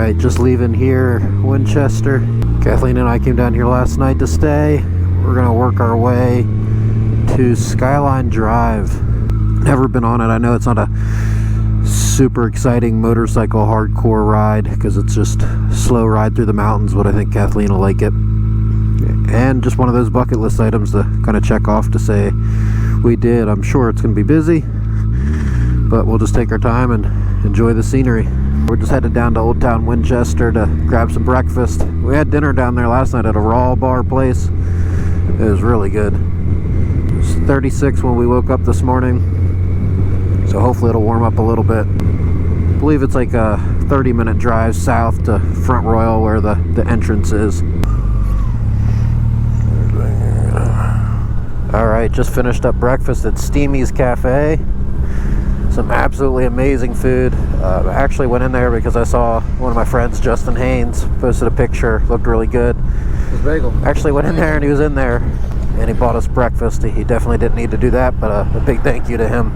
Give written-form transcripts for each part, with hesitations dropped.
Alright, just leaving here, Winchester. Kathleen and I came down here last night to stay. We're gonna work our way to Skyline Drive. Never been on it. I know it's not a super exciting motorcycle hardcore ride because it's just a slow ride through the mountains, but I think Kathleen will like it. And just one of those bucket list items to kind of check off to say we did. I'm sure it's going to be busy, but we'll just take our time and enjoy the scenery. We're just headed down to Old Town Winchester to grab some breakfast. We had dinner down there last night at a raw bar place. It was really good. It was 36 when we woke up this morning, so hopefully it'll warm up a little bit. I believe it's like a 30-minute drive south to Front Royal where the entrance is. Alright, just finished up breakfast at Steamy's Cafe. Some absolutely amazing food. I actually went in there because I saw one of my friends, Justin Haynes, posted a picture. Looked really good. His bagel. Actually went in there and he was in there and he bought us breakfast. He definitely didn't need to do that, but a big thank you to him.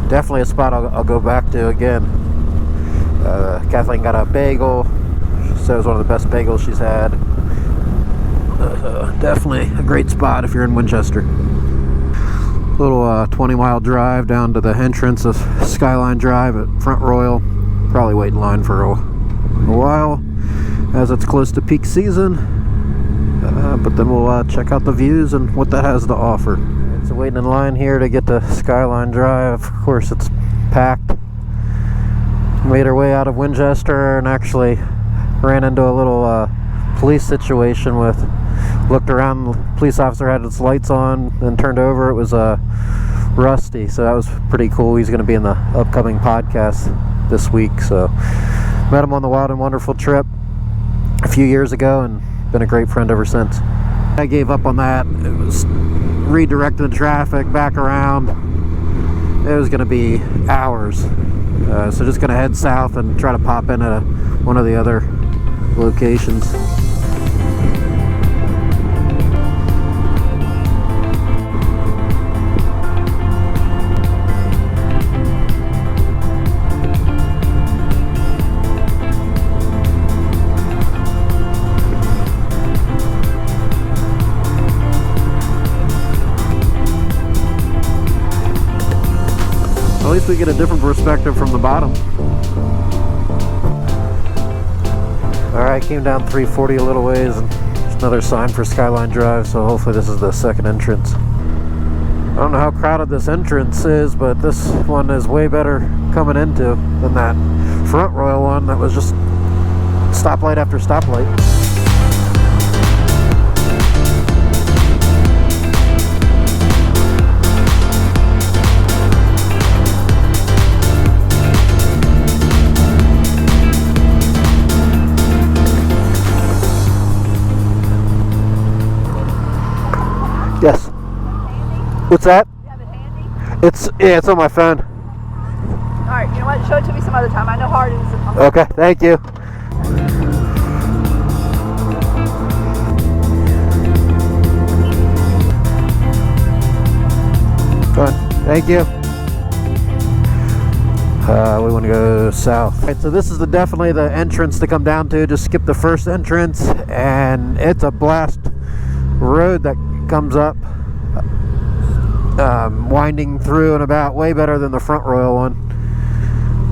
Definitely a spot I'll go back to again. Kathleen got a bagel. She said it was one of the best bagels she's had. Definitely a great spot if you're in Winchester. Little 20-mile drive down to the entrance of Skyline Drive at Front Royal. Probably wait in line for a while as it's close to peak season. But then we'll check out the views and what that has to offer. So waiting in line here to get to Skyline Drive. Of course it's packed. Made our way out of Winchester and actually ran into a little police situation with, looked around, the police officer had his lights on, then turned over, it was Rusty, so that was pretty cool. He's going to be in the upcoming podcast this week, so met him on the Wild and Wonderful trip a few years ago and been a great friend ever since. I gave up on that. It was redirecting the traffic back around. It was going to be hours, so just going to head south and try to pop in at one of the other locations. At least we get a different perspective from the bottom. Alright, came down 340 a little ways and there's another sign for Skyline Drive, so hopefully this is the second entrance. I don't know how crowded this entrance is, but this one is way better coming into than that Front Royal one that was just stoplight after stoplight. Yes. What's that? You have it handy? It's on my phone. Alright, you know what? Show it to me some other time. I know how hard it is. Okay, thank you. Go on. Thank you. We want to go south. Alright, so this is definitely the entrance to come down to. Just skip the first entrance and it's a blast road that comes up, winding through and about, way better than the Front Royal one.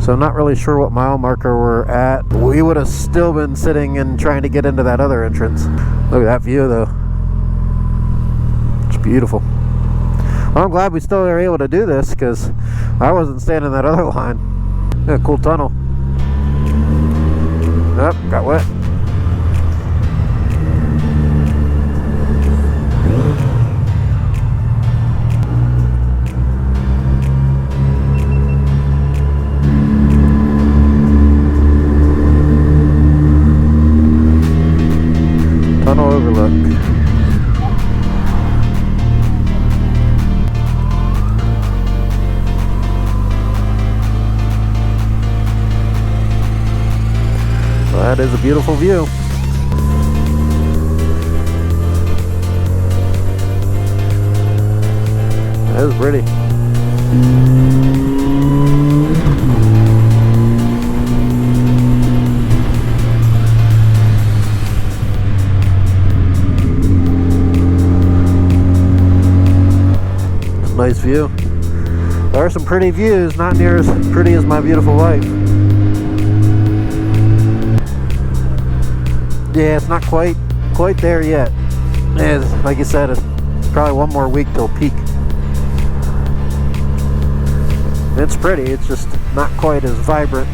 So I'm not really sure what mile marker we're at. We would have still been sitting and trying to get into that other entrance. Look at that view though. It's beautiful. Well, I'm glad we still are able to do this because I wasn't staying in that other line. Yeah, cool tunnel. Oh, got wet. Tunnel overlook. Well, that is a beautiful view. That is pretty. nice view. There are some pretty views, not near as pretty as my beautiful wife. Yeah, it's not quite there yet. And like you said, it's probably one more week till peak. It's pretty, it's just not quite as vibrant.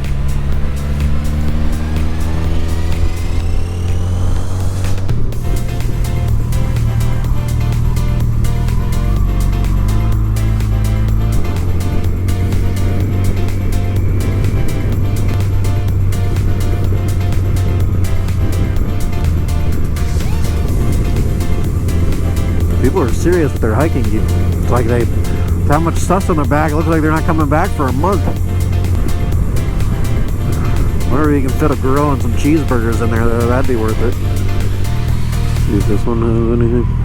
People are serious with their hiking gear. It's like they have how much stuff's on their back. It looks like they're not coming back for a month. Wonder if you can fit a grill and some cheeseburgers in there, though. That'd be worth it. See if this one has anything.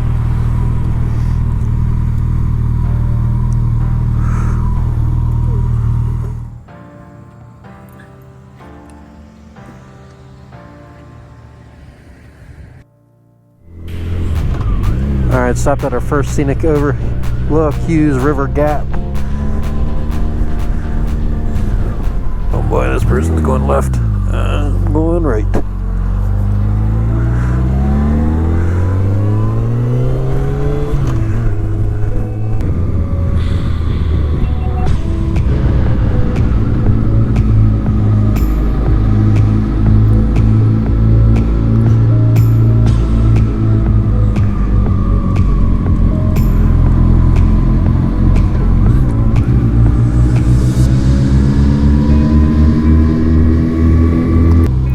Alright, stopped at our first scenic overlook, Hughes River Gap. Oh boy, this person's going left. I'm going right.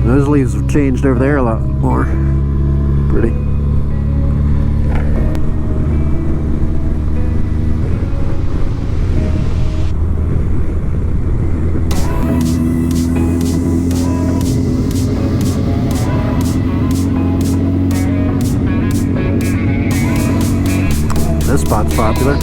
Those leaves have changed over there a lot more. Pretty. This spot's popular.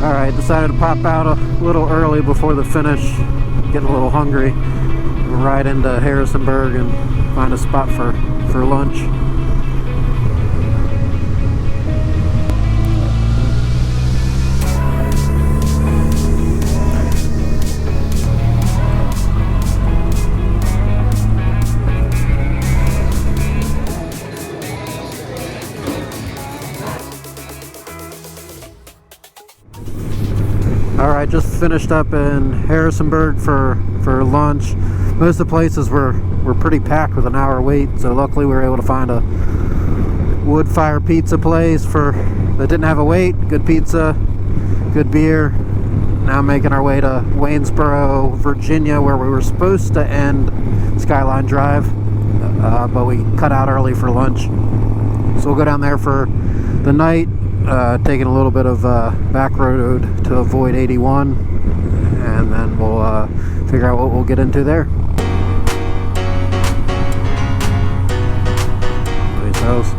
Alright, decided to pop out a little early before the finish. Getting a little hungry. Ride into Harrisonburg and find a spot for lunch. Alright, just finished up in Harrisonburg for lunch. Most of the places were pretty packed with an hour wait, so luckily we were able to find a wood fire pizza place that didn't have a wait. Good pizza, good beer. Now making our way to Waynesboro, Virginia, where we were supposed to end Skyline Drive, but we cut out early for lunch. So we'll go down there for the night. Taking a little bit of back road to avoid 81, and then we'll figure out what we'll get into there. Nice house.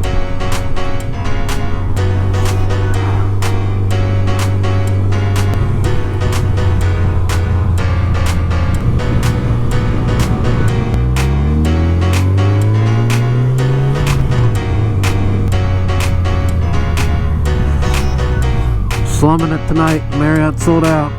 Slumming it tonight. Marriott sold out.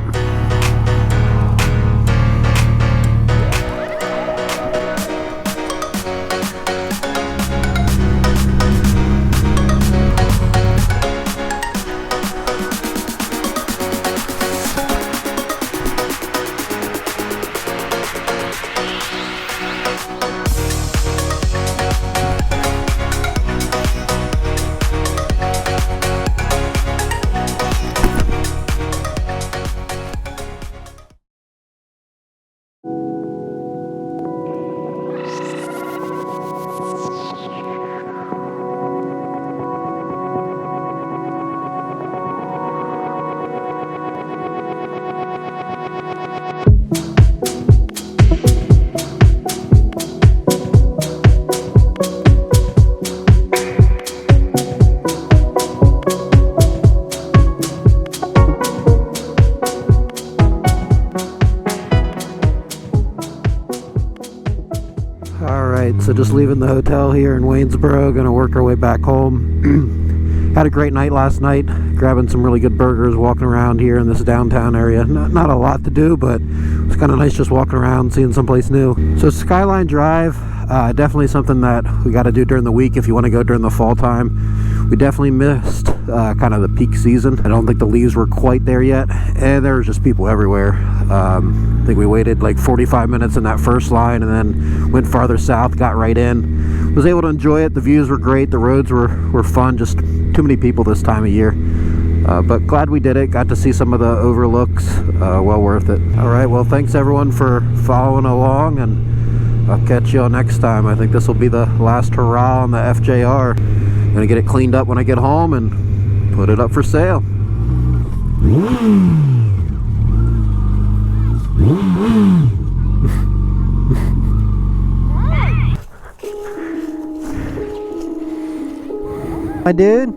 Alright, so just leaving the hotel here in Waynesboro, gonna work our way back home. Had a great night last night, grabbing some really good burgers, walking around here in this downtown area. Not a lot to do, but it's kind of nice just walking around, seeing someplace new. So Skyline Drive, definitely something that we got to do during the week if you want to go during the fall time. We definitely missed kind of the peak season. I don't think the leaves were quite there yet, and there was just people everywhere. I think we waited like 45 minutes in that first line and then went farther south, got right in. Was able to enjoy it. The views were great. The roads were fun. Just too many people this time of year. But glad we did it. Got to see some of the overlooks. Well worth it. All right. Well, thanks everyone for following along, and I'll catch y'all next time. I think this will be the last hurrah on the FJR. Gonna get it cleaned up when I get home and put it up for sale. Hi, dude.